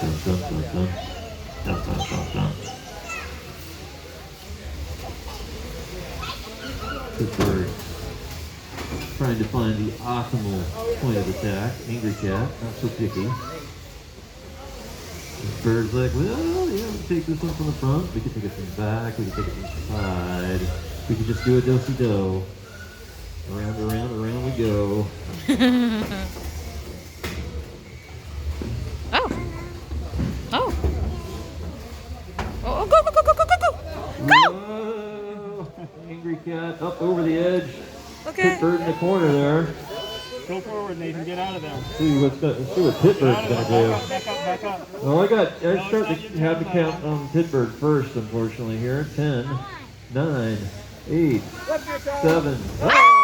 Dun, dun, dun, dun. Dun, dun, dun, dun. Pittsburgh trying to find the optimal point of attack. Angry Cat, not so picky. Bird's like, well, yeah, we take this one from the front. We can take it from the back. We can take it from the side. We can just do a do-si-do. Around, around, around we go. Oh. Oh. Oh, go, go, go, go, go, go, go. Whoa! Angry Cat up over the edge. Okay. Pittsburgh in the corner there. Go forward, Nathan. Get out of there. See what Pittsburgh's Get out of gonna there. do. Back up, back up. Well, I start to have to count on Pittsburgh first, unfortunately here. 10, 9, 8, 7. Oh!